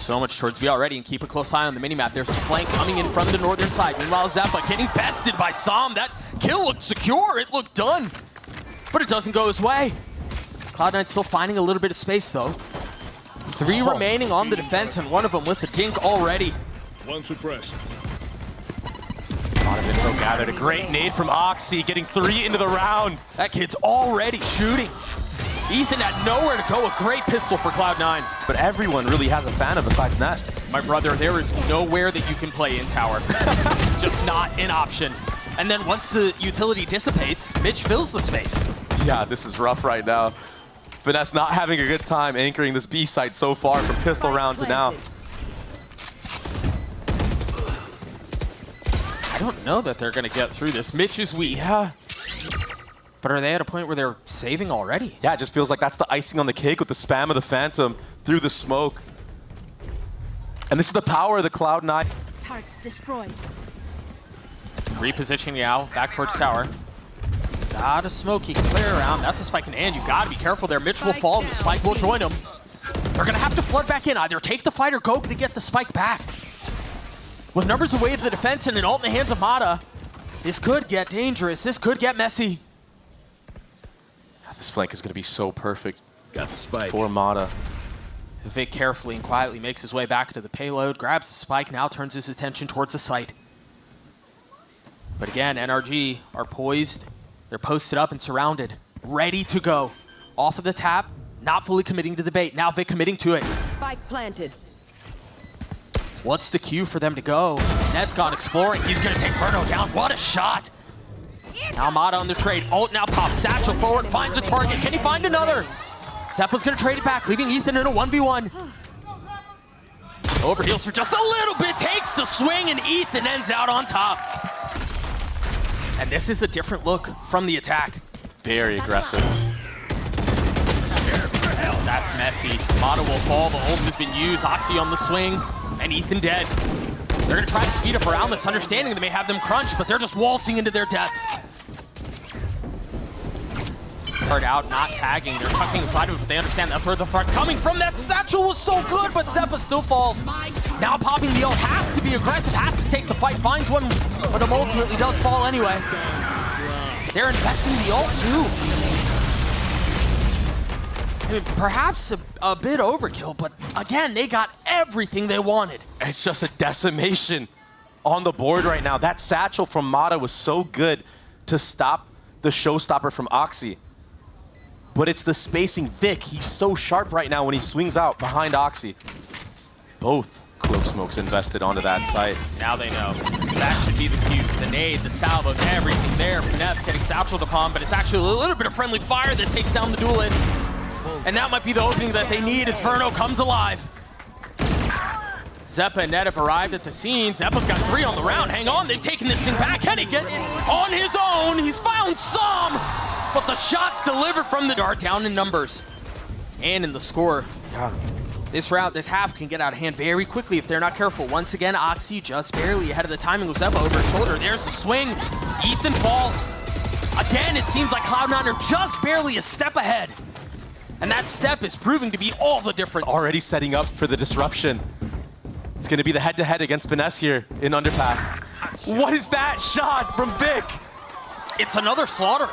so much towards B already, and keep a close eye on the minimap. There's a flank coming in from the northern side. Meanwhile, Zeppa getting bested by Sam. That kill looked secure. It looked done. But it doesn't go his way. Cloud9 still finding a little bit of space, though. 3 remaining on the defense, and one of them with the dink already. One suppressed. A lot of info gathered. A great nade from Oxy, getting 3 into the round. That kid's already shooting. Ethan had nowhere to go. A great pistol for Cloud9. But everyone really has a fan of besides Nat. My brother, there is nowhere that you can play in tower. Just not an option. And then once the utility dissipates, Mitch fills the space. Yeah, this is rough right now. Finesse not having a good time anchoring this B site so far from pistol round to now. I don't know that they're going to get through this. Mitch is weak. Yeah. But are they at a point where they're saving already? Yeah, it just feels like that's the icing on the cake with the spam of the Phantom through the smoke. And this is the power of the Cloud9. Targets destroyed. Repositioning now back towards tower. He's got a smoke he can clear around. That's a spike in hand. You got to be careful there. Mitch will fall and the spike will join him. They're going to have to flood back in. Either take the fight or go to get the spike back. With numbers away of the defense and an ult in the hands of Mata, this could get dangerous. This could get messy. This flank is going to be so perfect. Got the spike. For Mata. Vic carefully and quietly makes his way back to the payload, grabs the spike, now turns his attention towards the site. But again, NRG are poised. They're posted up and surrounded, ready to go. Off of the tap, not fully committing to the bait. Now Vic committing to it. Spike planted. What's the cue for them to go? Ned's gone exploring. He's going to take Verno down. What a shot. Now Mata on the trade. Ult now pops. Satchel forward, finds a target. Can he find another? Zeppa's going to trade it back, leaving Ethan in a 1v1. Overheals for just a little bit. Takes the swing, and Ethan ends out on top. And this is a different look from the attack. Very aggressive. That's messy. Mata will fall. The ult has been used. Oxy on the swing, and Ethan dead. They're going to try to speed up around this, understanding they may have them crunched, but they're just waltzing into their deaths. Start out, not tagging. They're tucking inside of it, but they understand that's where the threat's coming from. That satchel was so good, but Zeppa still falls. Now popping the ult, has to be aggressive, has to take the fight, finds one, but him ultimately does fall anyway. They're investing the ult too. I mean, perhaps a bit overkill, but again, they got everything they wanted. It's just a decimation on the board right now. That satchel from Mata was so good to stop the showstopper from Oxy. But it's the spacing. Vic, he's so sharp right now when he swings out behind Oxy. Both cloak smokes invested onto that site. Now they know. That should be the cue. The nade, the salvos, everything there. Finesse getting satcheled upon, but it's actually a little bit of friendly fire that takes down the duelist. And that might be the opening that they need as Verno comes alive. Zeppa and Ned have arrived at the scene. Zeppa's got 3 on the round. Hang on, they've taken this thing back. Can he get it on his own? He's found some, but the shot's delivered from the dart, down in numbers and in the score. Yeah. This round, this half can get out of hand very quickly if they're not careful. Once again, Oxy just barely ahead of the timing with Zeppa over his shoulder. There's the swing. Ethan falls. Again, it seems like Cloud9 are just barely a step ahead. And that step is proving to be all the difference. Already setting up for the disruption. It's going to be the head-to-head against Finesse here in Underpass. What is that shot from Vic? It's another slaughter.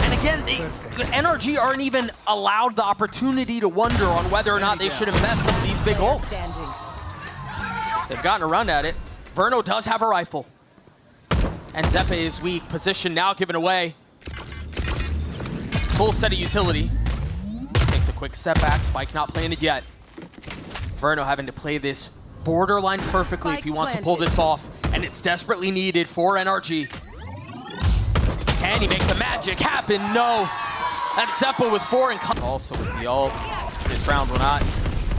And again, the NRG aren't even allowed the opportunity to wonder on whether or not they should invest some of these big ults. They've gotten a run at it. Verno does have a rifle. And Zeppa is weak. Position now given away. Full set of utility. Takes a quick step back. Spike not planted yet. Verno having to play this borderline perfectly if he wants to pull this off. And it's desperately needed for NRG. Can he make the magic happen? No. That's Zeppa with 4 and also with the ult. This round will not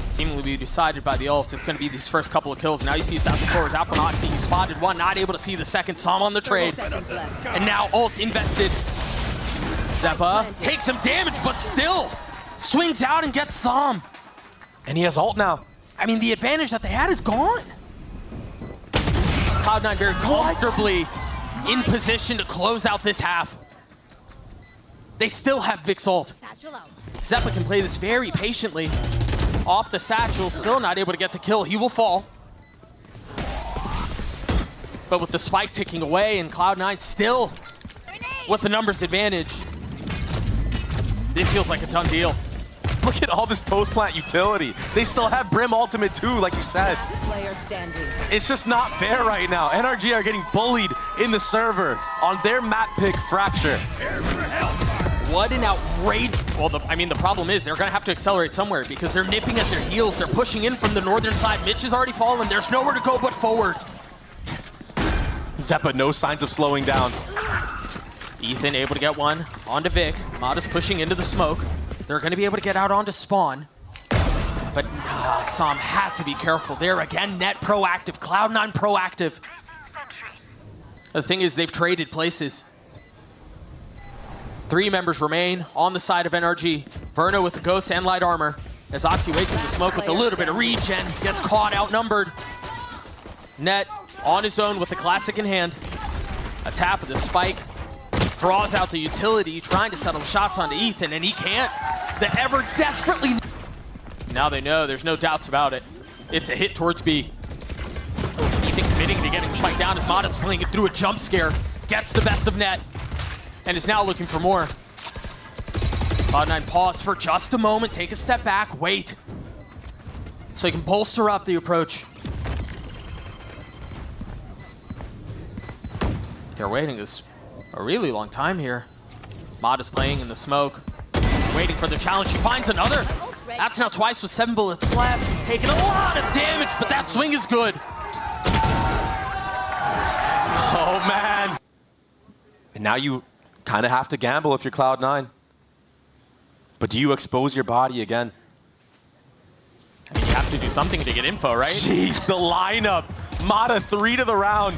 seemingly be decided by the ult. It's going to be these first couple of kills. Now you see Satchel forwards out from Oxy. He spotted one, not able to see the second. Sam on the trade. And now ult invested. Zeppa takes some damage, but still swings out and gets Sam. And he has ult now. I mean, the advantage that they had is gone. Cloud9 very comfortably in position to close out this half. They still have Vic's ult. Zeppa can play this very patiently. off the satchel, still not able to get the kill. He will fall. But with the spike ticking away and Cloud9 still with the numbers advantage, this feels like a done deal. Look at all this post-plant utility. They still have Brim ultimate too, like you said. Player standing. It's just not fair right now. NRG are getting bullied in the server on their map pick Fracture. What an outrage. Well, the problem is they're going to have to accelerate somewhere because they're nipping at their heels. They're pushing in from the northern side. Mitch has already fallen. There's nowhere to go but forward. Zeppa, no signs of slowing down. Ethan able to get one onto Vic. Mada's pushing into the smoke. They're going to be able to get out onto spawn. But Sam had to be careful there. Again, net proactive, Cloud9 proactive. The thing is, they've traded places. 3 members remain on the side of NRG. Verno with the Ghost and Light Armor. As Oxy waits in the smoke with a little bit of regen, gets caught outnumbered. Net on his own with the Classic in hand. A tap of the spike. Draws out the utility, trying to settle shots onto Ethan, and he can't. The ever desperately... Now they know, there's no doubts about it. It's a hit towards B. Ethan committing to getting spiked down as Mada's flinging it through a jump scare. Gets the best of Net, and is now looking for more. Cloud9 pause for just a moment, take a step back, wait. So he can bolster up the approach. They're waiting this a really long time here. Mada's playing in the smoke, waiting for the challenge. She finds another. That's now twice with 7 bullets left. He's taking a lot of damage, but that swing is good. Oh, man. And now you kind of have to gamble if you're Cloud9. But do you expose your body again? I mean, you have to do something to get info, right? Jeez, the lineup. Mada 3 to the round.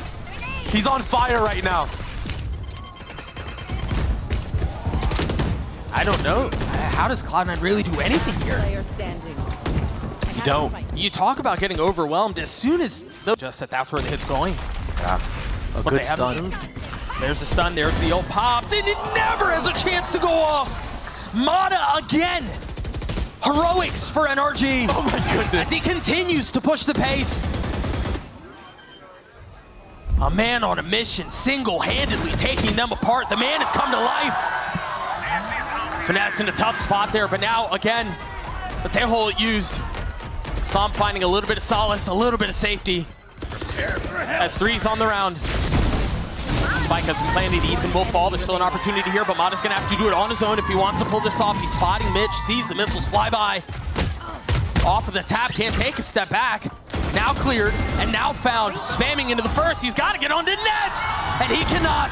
He's on fire right now. I don't know. How does Cloud9 really do anything here? Player standing. You don't. You talk about getting overwhelmed as soon as... Just that's where the hit's going. Yeah. A But good they haven't stun. moved. There's a stun. There's the ult popped. And it never has a chance to go off. Mada again. Heroics for NRG. Oh, my goodness. As he continues to push the pace. A man on a mission, single-handedly taking them apart. The man has come to life. Finesse in a tough spot there, but now, again, the tailhole used. Sam finding a little bit of solace, a little bit of safety. As 3's on the round. Spike has been planted. Ethan will fall. There's still an opportunity here, but Mada's going to have to do it on his own if he wants to pull this off. He's spotting Mitch, sees the missiles fly by. Off of the tap, can't take a step back. Now cleared, and now found. Spamming into the first. He's got to get onto Net, and he cannot.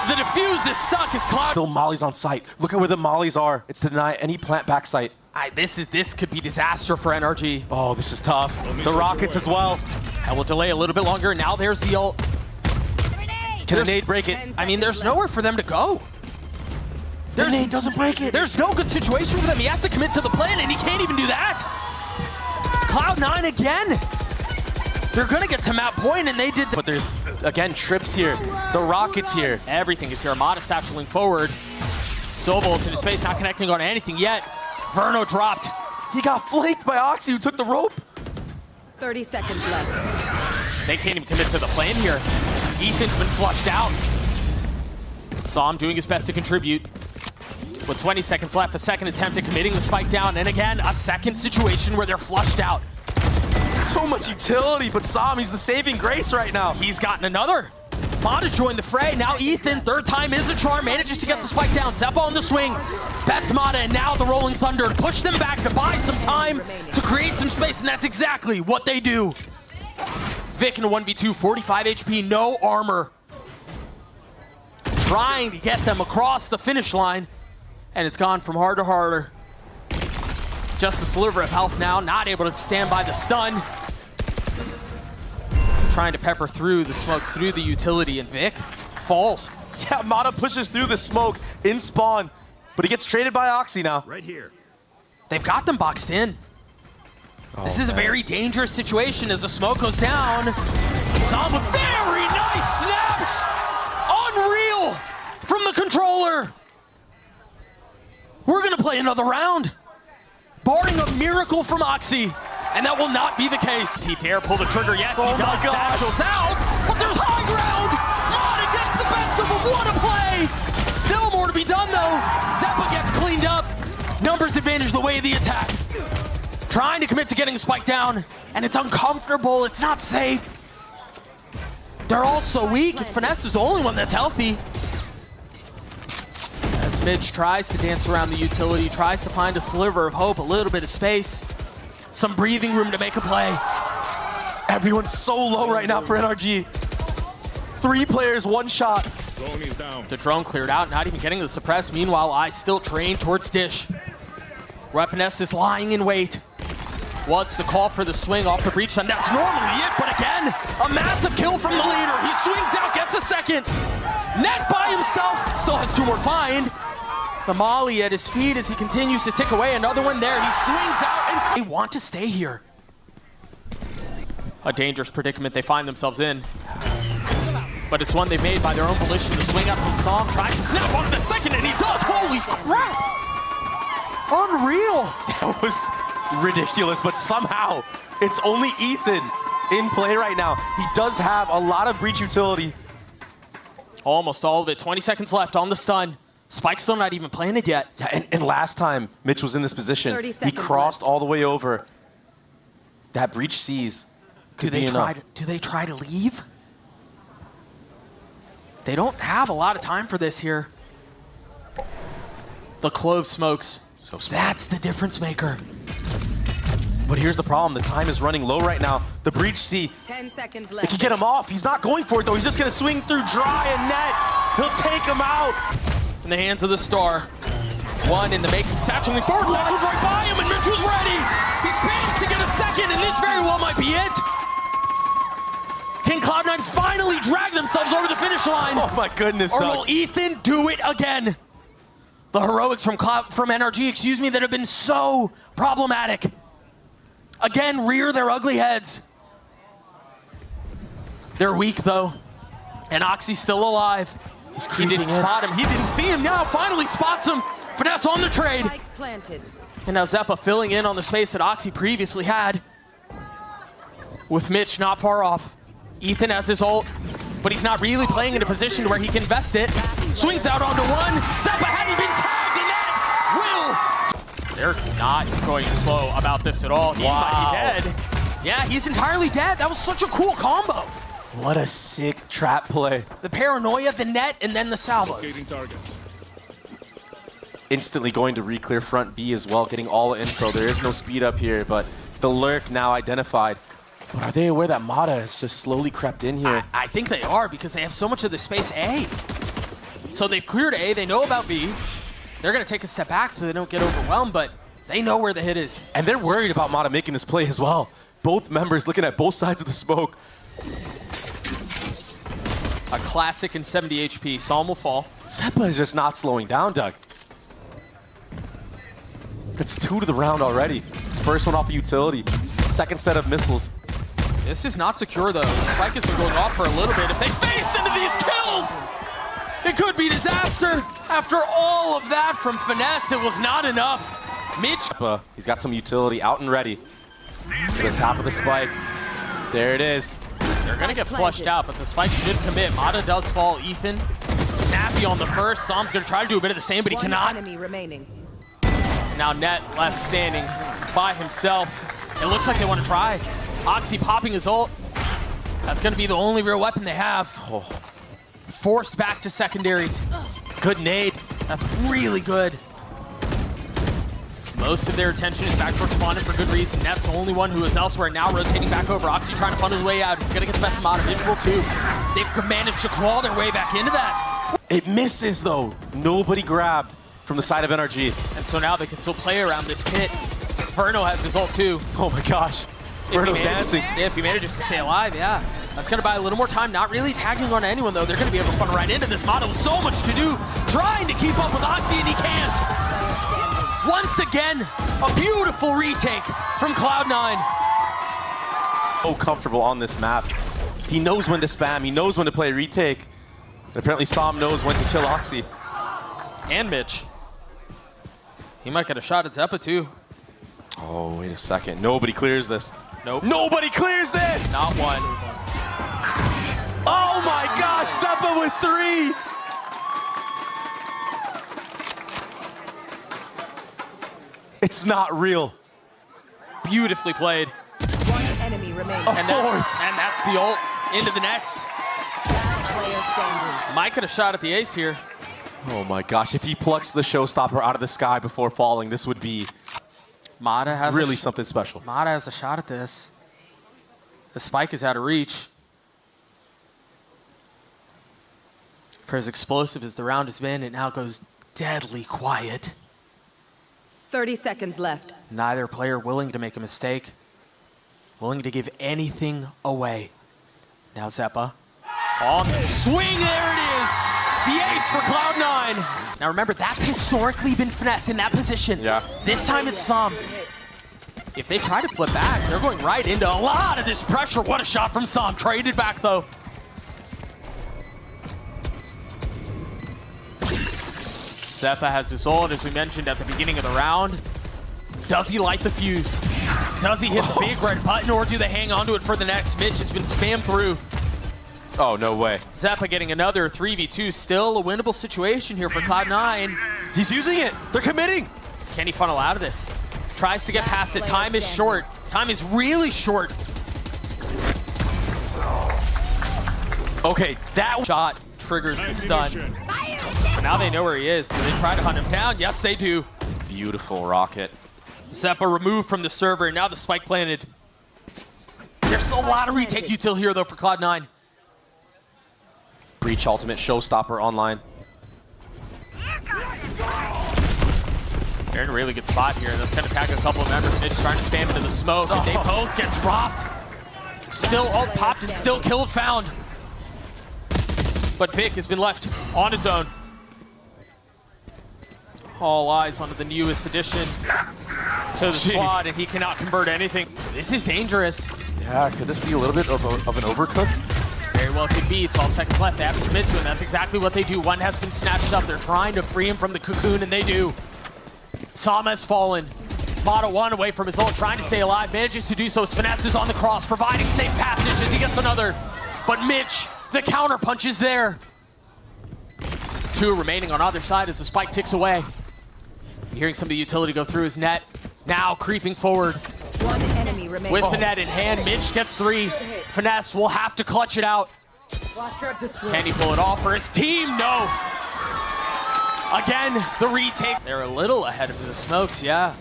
The defuse is stuck as Cloud. Still Molly's on site. Look at where the Mollies are. It's to deny any plant back site. This could be disaster for NRG. Oh, this is tough. The Rockets as well. That will delay a little bit longer. Now there's the ult. Can the nade break it? I mean, there's nowhere for them to go. The nade doesn't break it. There's no good situation for them. He has to commit to the plan, and he can't even do that. Cloud9 again. They're going to get to map point, and they did. But there's, again, trips here. The Rockets here. Everything is here. Mada satcheling forward. Sobol to his face, not connecting on anything yet. Verno dropped. He got flanked by Oxy, who took the rope. 30 seconds left. They can't even commit to the plan here. Ethan's been flushed out. Sam doing his best to contribute. With 20 seconds left, a second attempt at committing the spike down, and again, a second situation where they're flushed out. So much utility, but Sam, he's the saving grace right now. He's gotten another. Mada's joined the fray. Now Ethan, third time is a charm, manages to get the spike down. Zeppa on the swing. Bets Mada, and now the Rolling Thunder push them back to buy some time, to create some space, and that's exactly what they do. Vic in a 1v2, 45 HP, no armor. Trying to get them across the finish line, and it's gone from hard to harder. Just a sliver of health now, not able to stand by the stun. Trying to pepper through the smokes, through the utility, and Vic falls. Yeah, Mada pushes through the smoke in spawn, but he gets traded by Oxy now. Right here. They've got them boxed in. This is a very dangerous situation as the smoke goes down. Sam with very nice snaps! Unreal from the controller. We're gonna play another round. Barring a miracle from Oxy, and that will not be the case. He dare pull the trigger. Yes, he does. Satchel's out, but there's high ground. Mata gets the best of him. What a play! Still more to be done, though. Zeppa gets cleaned up. Numbers advantage the way of the attack. Trying to commit to getting Spike down, and it's uncomfortable. It's not safe. They're all so weak. Finesse is the only one that's healthy. As Mitch tries to dance around the utility, tries to find a sliver of hope, a little bit of space, some breathing room to make a play. Everyone's so low right now for NRG. 3 players, 1 shot. Drone is down. The drone cleared out, not even getting the suppress. Meanwhile, Eyes still trained towards Dish. Weaponess is lying in wait. What's the call for the swing off the breach? And that's normally it, but again, a massive kill from the leader. He swings out, gets a second. Net by himself, still has 2 more find. The molly at his feet as he continues to tick away. Another one there, he swings out and they want to stay here. A dangerous predicament they find themselves in. But it's one they've made by their own volition. The swing up from Psalm tries to snap onto the second, and he does. Holy crap! Unreal. That was ridiculous, but somehow it's only Ethan in play right now. He does have a lot of breach utility. Almost all of it. 20 seconds left on the stun. Spike's still not even planted yet. Yeah, and last time Mitch was in this position, 30 he seconds crossed left. all the way over. That breach sees. Do they try to leave? They don't have a lot of time for this here. The clove smokes. So smart. That's the difference maker. But here's the problem. The time is running low right now. The breach C, 10 seconds they left. can get him off. He's not going for it, though. He's just going to swing through dry and net. He'll take him out. In the hands of the star. One in the making. Satchel forward. Satchel's right by him, and Mitch was ready. He spams to get a second, and this very well might be it. Can Cloud9 finally drag themselves over the finish line? Oh, my goodness, Or Doug. will Ethan do it again? The heroics from NRG, that have been so problematic. Again, rear their ugly heads. They're weak, though. And Oxy's still alive. He didn't spot him. He didn't see him. Now finally spots him. Finesse on the trade. Spike planted. And now Zeppa filling in on the space that Oxy previously had. With Mitch not far off. Ethan has his ult, but he's not really playing in a position where he can invest it. Swings out onto one. Zeppa hadn't been tagged, and that will. They're not going slow about this at all. He might be dead. Yeah, he's entirely dead. That was such a cool combo. What a sick trap play. The paranoia, the net, and then the salvos. Locating target. Instantly going to re-clear front B as well, getting all the info. There is no speed up here, but the lurk now identified. But are they aware that Mata has just slowly crept in here? I think they are, because they have so much of the space A. So they've cleared A, they know about B. They're going to take a step back so they don't get overwhelmed, but they know where the hit is. And they're worried about Mata making this play as well. Both members looking at both sides of the smoke. A classic in 70 HP. Psalm will fall. Zeppa is just not slowing down, Doug. That's 2 to the round already. First one off the utility. Second set of missiles. This is not secure, though. Spike has been going off for a little bit. If they face into these kills, it could be disaster. After all of that from Finesse, it was not enough. Mitch. He's got some utility out and ready. To the top of the spike. There it is. They're going to get flushed out, but the spike should commit. Mata does fall. Ethan, snappy on the first. Psalm's going to try to do a bit of the same, but he cannot. Enemy remaining. Now Net left standing by himself. It looks like they want to try. Oxy popping his ult. That's going to be the only real weapon they have. Oh. Forced back to secondaries. Good nade. That's really good. Most of their attention is back towards Spawn, and for good reason. Net's the only one who is elsewhere, now rotating back over. Oxy trying to funnel his way out. He's going to get the best amount of visual, too. They've managed to claw their way back into that. It misses, though. Nobody grabbed from the side of NRG. And so now they can still play around this pit. Verno has his ult, too. Oh, my gosh. Verno's dancing. Yeah, if he manages to stay alive, yeah. That's going to buy a little more time. Not really tagging on anyone, though. They're going to be able to funnel right into this model. So much to do. Trying to keep up with Oxy, and he can't. Once again, a beautiful retake from Cloud9. So comfortable on this map. He knows when to spam. He knows when to play retake. And apparently Psalm knows when to kill Oxy. And Mitch. He might get a shot at Zeppa, too. Oh, wait a second. Nobody clears this. Nope. Nobody clears this! Not one. Oh my gosh, Seppa with 3! It's not real. Beautifully played. One enemy remaining. A fourth. And that's the ult into the next. Last player standing. Mike could have shot at the ace here. Oh my gosh, if he plucks the showstopper out of the sky before falling, this would be Mata has really something special. Mata has a shot at this. The spike is out of reach. For as explosive as the round has been, it now goes deadly quiet. 30 seconds left. Neither player willing to make a mistake, willing to give anything away. Now Zeppa on the swing, there it is! The ace for Cloud9. Now remember, that's historically been Finesse in that position. Yeah. This time it's Sam. If they try to flip back, they're going right into a lot of this pressure. What a shot from Sam. Traded back though. Zeppa has his ult, as we mentioned at the beginning of the round. Does he light the fuse? Does he hit the big red button, or do they hang on to it for the next? Mitch has been spammed through. Oh, no way. Zeppa getting another 3v2. Still a winnable situation here for Cloud9. He's using it. They're committing. Can he funnel out of this? Tries to get past it. Time is short. Time is really short. Okay, that Shot triggers the stun. Now they know where he is. Do they try to hunt him down? Yes, they do. beautiful rocket. Zeppa removed from the server, and now the spike planted. There's a lot of retake util here, though, for Cloud9. Breach ultimate showstopper online. They're in a really good spot here. That's going to tag a couple of members. Mitch trying to spam into the smoke, and they both get dropped. Still ult popped and still killed found. But Vic has been left on his own. All eyes onto the newest addition to the squad, and he cannot convert anything. This is dangerous. Yeah, could this be a little bit of an overcook? Very well could be. 12 seconds left. They have to commit to it, and that's exactly what they do. One has been snatched up. They're trying to free him from the cocoon, and they do. Sama has fallen. Mata one away from his ult, trying to stay alive. Manages to do so as Finesse is on the cross, providing safe passage as he gets another. But Mitch, the counter punch is there. 2 remaining on either side as the spike ticks away. And hearing some of the utility go through his net. Now creeping forward. One enemy remaining. With the net in hand, Mitch gets 3. Finesse will have to clutch it out. Can he pull it off for his team? No. Again, the retake. They're a little ahead of the smokes, yeah.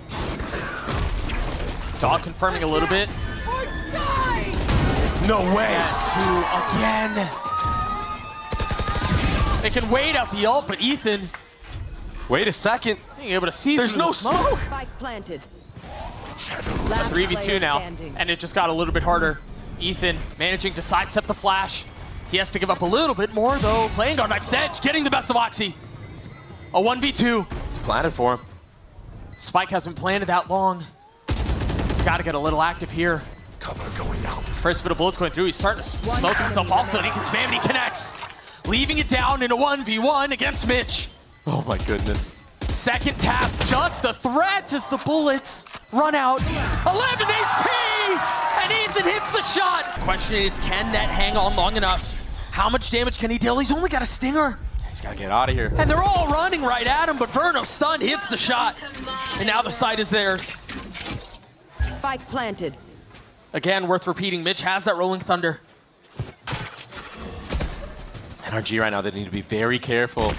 Dog confirming a little bit. No way. And 2 again. They can wait out the ult, but Ethan Wait a second. being able to see There's through no the smoke. Spike planted. 3v2 now, and it just got a little bit harder. Ethan managing to sidestep the flash. He has to give up a little bit more, though. Playing on Knife's Edge, getting the best of Oxy. A 1v2. It's planted for him. Spike hasn't planted that long. He's got to get a little active here. Cover going out. First bit of bullets going through. He's starting to smoke himself also, and he can spam and he connects. Leaving it down in a 1v1 against Mitch. Oh my goodness. Second tap, just a threat as the bullets run out. 11 HP, and Ethan hits the shot. Question is, can that hang on long enough? How much damage can he deal? He's only got a stinger. He's got to get out of here. And they're all running right at him, but Verno stunned, hits the shot. And now the site is theirs. Spike planted. Again, worth repeating, Mitch has that Rolling Thunder. NRG right now, they need to be very careful.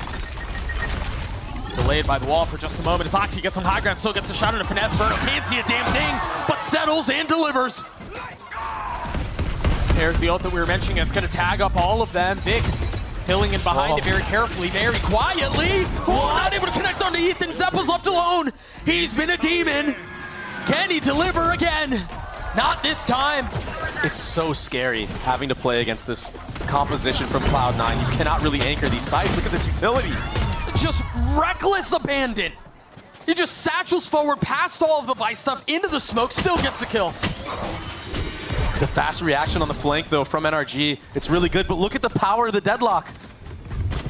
Delayed by the wall for just a moment as Oxy gets on high ground, still gets a shot into Finesse. Verno can't see a damn thing, but settles and delivers. There's the ult that we were mentioning. It's going to tag up all of them. Vic filling in behind it very carefully, very quietly. Oh, not able to connect onto Ethan. Zeppa's left alone. He's been a demon. Can he deliver again? Not this time. It's so scary having to play against this composition from Cloud9. You cannot really anchor these sites. Look at this utility. Just reckless abandon. He just satchels forward past all of the Vice stuff into the smoke, still gets a kill. The fast reaction on the flank, though, from NRG, it's really good, but look at the power of the deadlock.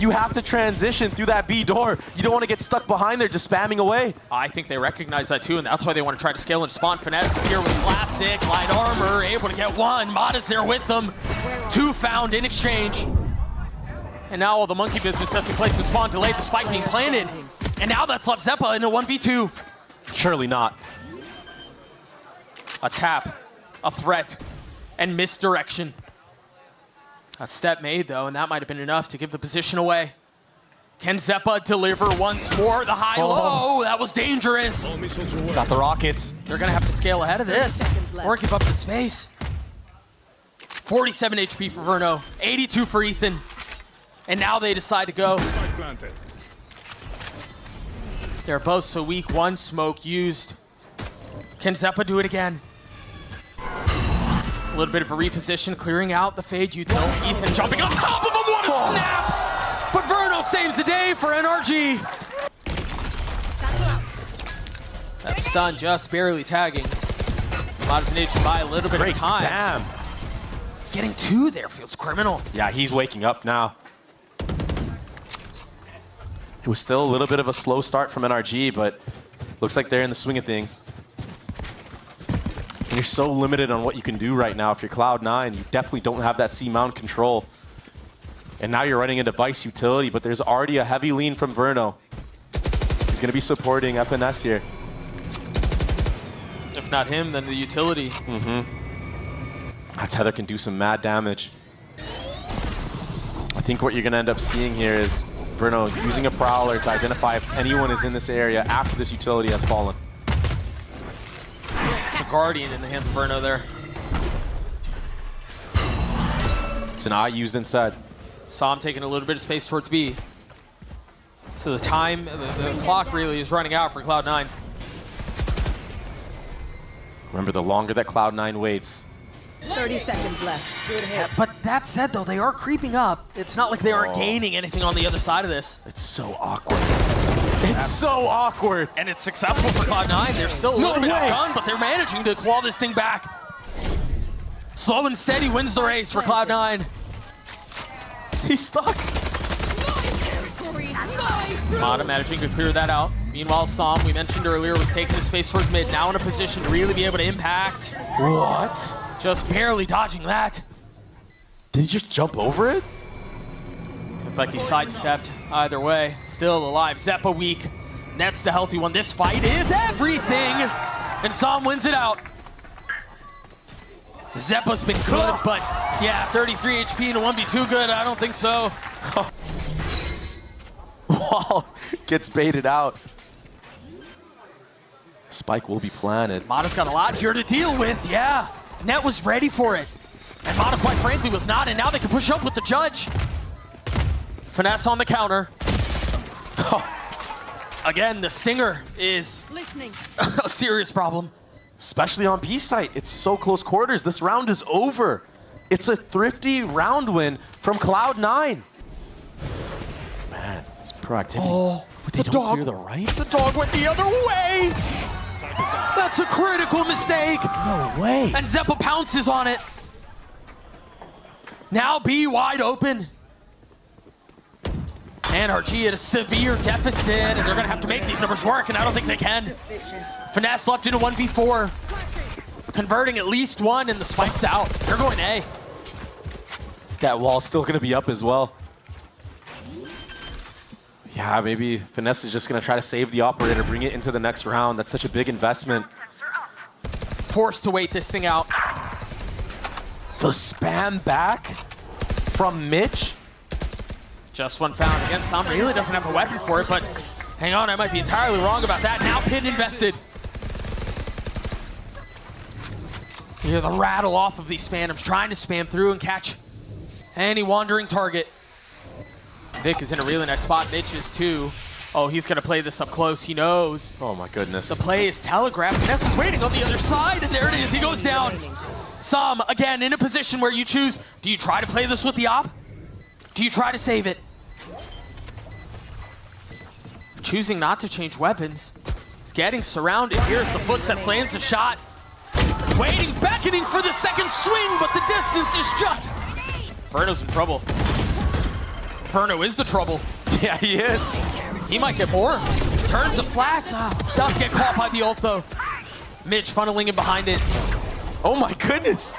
You have to transition through that B door. You don't want to get stuck behind there just spamming away. I think they recognize that too, and that's why they want to try to scale and spawn. Finesse is here with classic, light armor, able to get one. Mata's there with them. 2 found in exchange. And now all the monkey business has to place and spawn delayed, the spike being planted. And now that's left Zeppa in a 1v2. Surely not. A tap, a threat, and misdirection. A step made though, and that might have been enough to give the position away. Can Zeppa deliver once more? The high-low, that was dangerous. All missiles It's away. got the rockets. They're gonna have to scale ahead of this, 30 seconds left. or give up the space. 47 HP for Verno, 82 for Ethan. And now they decide to go. Spike planted. They're both so weak, 1 smoke used. Can Zeppa do it again? A little bit of a reposition, clearing out the fade util. Ethan jumping on top of him, what a snap! But Verno saves the day for NRG. That stun just barely tagging. Mata's an H by a little bit Great of time. spam. Getting 2 there feels criminal. Yeah, he's waking up now. It was still a little bit of a slow start from NRG, but looks like they're in the swing of things. And you're so limited on what you can do right now. If you're Cloud9, you definitely don't have that C-mount control. And now you're running into Vice utility, but there's already a heavy lean from Verno. He's going to be supporting FNS here. If not him, then the utility. That tether can do some mad damage. I think what you're going to end up seeing here is Verno using a prowler to identify if anyone is in this area after this utility has fallen. It's a Guardian in the hands of Verno there. It's an eye used instead. Saw him taking a little bit of space towards B. So the time, the clock really is running out for Cloud9. Remember, the longer that Cloud9 waits, 30 seconds left. Good hit. But that said, though, they are creeping up. It's not like they aren't gaining anything on the other side of this. it's so awkward. It's so awkward. And it's successful for Cloud9. They're still a No little bit way. outgunned, but they're managing to claw this thing back. Slow and steady wins the race for Cloud9. He's stuck. Mata managing to clear that out. Meanwhile, Sam, we mentioned earlier, was taking his space towards mid, now in a position to really be able to impact. What? Just barely dodging that. Did he just jump over it? Looked like he sidestepped. Either way, still alive. Zeppa weak. Net's the healthy one. This fight is everything. And Sam wins it out. Zeppa's been good, but yeah, 33 HP and a 1v2 good. I don't think so. Wall gets baited out. Spike will be planted. Mata's got a lot here to deal with, yeah. Net was ready for it. And Mata, quite frankly, was not, and now they can push up with the judge. Finesse on the counter. Again, the stinger is a serious problem. Especially on B site. It's so close quarters. This round is over. It's a thrifty round win from Cloud9. Man, it's proactivity. Oh, But they don't clear the right? The dog went the other way. That's a critical mistake. No way. And Zeppa pounces on it. Now B wide open. NRG at a severe deficit, and they're gonna have to make these numbers work, and I don't think they can. Finesse left in a 1v4. Converting at least one, and the spike's out. They're going A. That wall's still going to be up as well. Yeah, maybe Finesse is just going to try to save the operator, bring it into the next round. That's such a big investment. Forced to wait this thing out. The spam back from Mitch. Just one found. Again, Sam really doesn't have a weapon for it, but hang on, I might be entirely wrong about that. Now Pin invested. You hear the rattle off of these Phantoms, trying to spam through and catch any wandering target. Vic is in a really nice spot. Mitch is too. Oh, he's going to play this up close. He knows. Oh my goodness. The play is telegraphed. Ness is waiting on the other side, and there it is. He goes down. Sam, again, in a position where you choose. Do you try to play this with the op? Do you try to save it? Choosing not to change weapons. He's getting surrounded. Here's the footsteps, lands a shot. Waiting, beckoning for the second swing, but the distance is just. Verno's in trouble. Verno is the trouble. Yeah, he is. He might get more. Turns the flash. Does get caught by the ult though. Mitch funneling in behind it. Oh my goodness.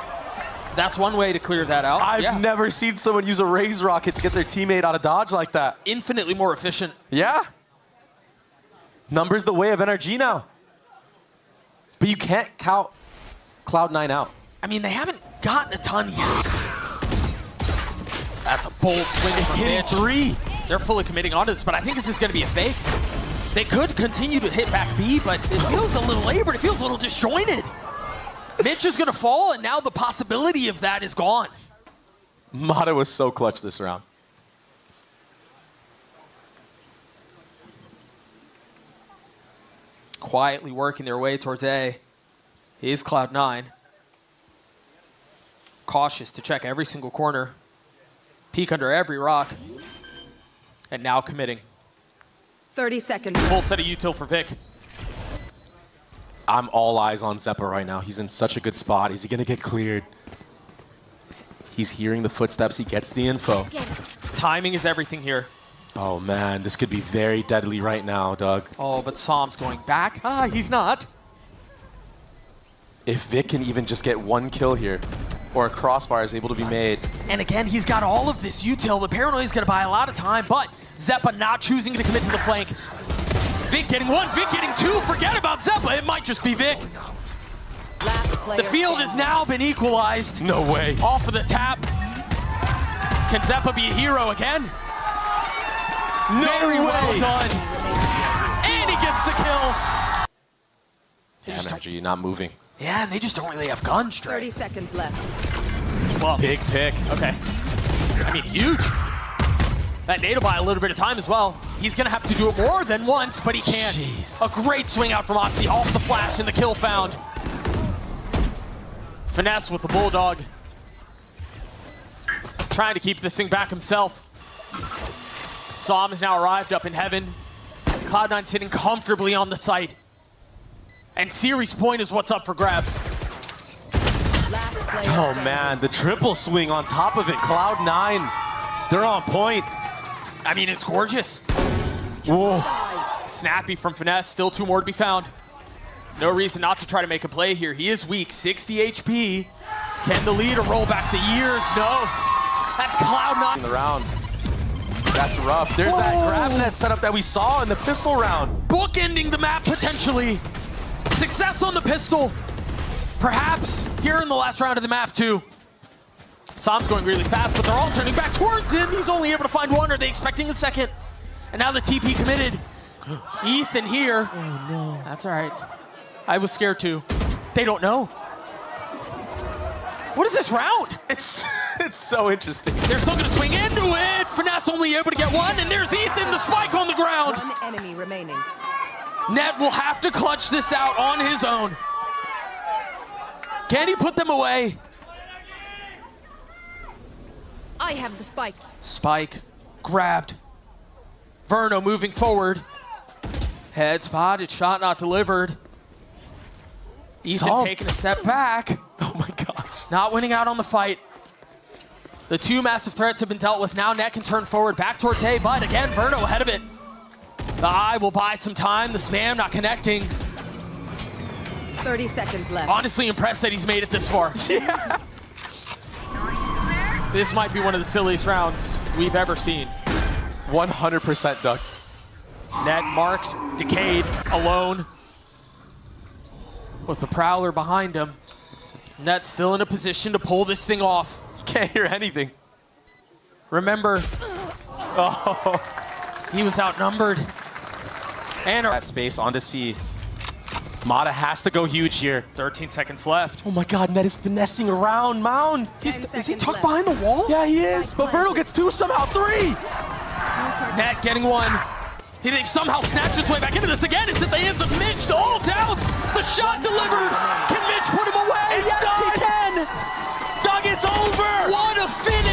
That's one way to clear that out. I've never seen someone use a raise rocket to get their teammate out of dodge like that. Infinitely more efficient. Yeah. Numbers the way of NRG now. But you can't count Cloud9 out. I mean, they haven't gotten a ton yet. That's a bold swing. It's hitting Mitch. 3. They're fully committing on this, but I think this is going to be a fake. They could continue to hit back B, but it feels a little labored. It feels a little disjointed. Mitch is going to fall, and now the possibility of that is gone. Mata was so clutch this round. Quietly working their way towards A. Here's Cloud9. Cautious to check every single corner. Peek under every rock. And now committing. 30 seconds. Full set of util for Vic. I'm all eyes on Zeppa right now. He's in such a good spot. Is he going to get cleared? He's hearing the footsteps. He gets the info. Timing is everything here. Oh, man. This could be very deadly right now, Doug. Oh, but Psalm's going back. He's not. If Vic can even just get one kill here, or a crossfire is able to be made. And again, he's got all of this util. The paranoia is going to buy a lot of time, but Zeppa not choosing to commit to the flank. Vic getting 1, Vic getting 2. Forget about Zeppa. It might just be Vic. The field has now been equalized. No way. Off of the tap. Can Zeppa be a hero again? Very well done. And he gets the kills. NRG not moving. Yeah, and they just don't really have gun 30 strength. seconds left. Well, Big pick. okay. I mean, huge. That nade will buy a little bit of time as well. He's going to have to do it more than once, but he can. Jeez. A great swing out from Oxy off the flash and the kill found. Finesse with the Bulldog. Trying to keep this thing back himself. Psalm has now arrived up in heaven. Cloud9 sitting comfortably on the site. And series point is what's up for grabs. Last player Oh, standing. man. The triple swing on top of it. Cloud9. They're on point. I mean, it's gorgeous. Whoa. Snappy from Finesse, still 2 more to be found. No reason not to try to make a play here. He is weak, 60 HP. Can the leader roll back the years? No. That's Cloud9. In the round. That's rough. There's that grab net setup that we saw in the pistol round. Bookending the map potentially. Success on the pistol. Perhaps here in the last round of the map too. Psalm's going really fast, but they're all turning back towards him. He's only able to find 1. Are they expecting a second? And now the TP committed. Ethan here. Oh no. That's all right. I was scared too. They don't know. What is this round? It's so interesting. They're still going to swing into it. Finesse only able to get 1, and there's Ethan, the spike on the ground. 1 enemy remaining. Net will have to clutch this out on his own. Can he put them away? I have the spike. Spike grabbed. Verno moving forward. Head spotted, shot not delivered. Ethan Psalm taking a step back. Oh my gosh. Not winning out on the fight. The 2 massive threats have been dealt with. Now Net can turn forward back towards A, but again, Verno ahead of it. The eye will buy some time. The spam not connecting. 30 seconds left. Honestly impressed that he's made it this far. Yeah. This might be one of the silliest rounds we've ever seen. 100% Doug. Net marked, decayed, alone. With the Prowler behind him. Net still in a position to pull this thing off. Can't hear anything. Remember, he was outnumbered. And That space onto C. Mata has to go huge here. 13 seconds left. Oh my god, Net is finessing around Mound. Is he seconds tucked left. behind the wall? Yeah, he is. But Verno gets 2, somehow 3. Net getting 1. They somehow snatched his way back into this again. It's at the hands of Mitch. The ult out. The shot delivered. Can Mitch put him away? It's yes, done. he can. Doug, it's over. What a finish.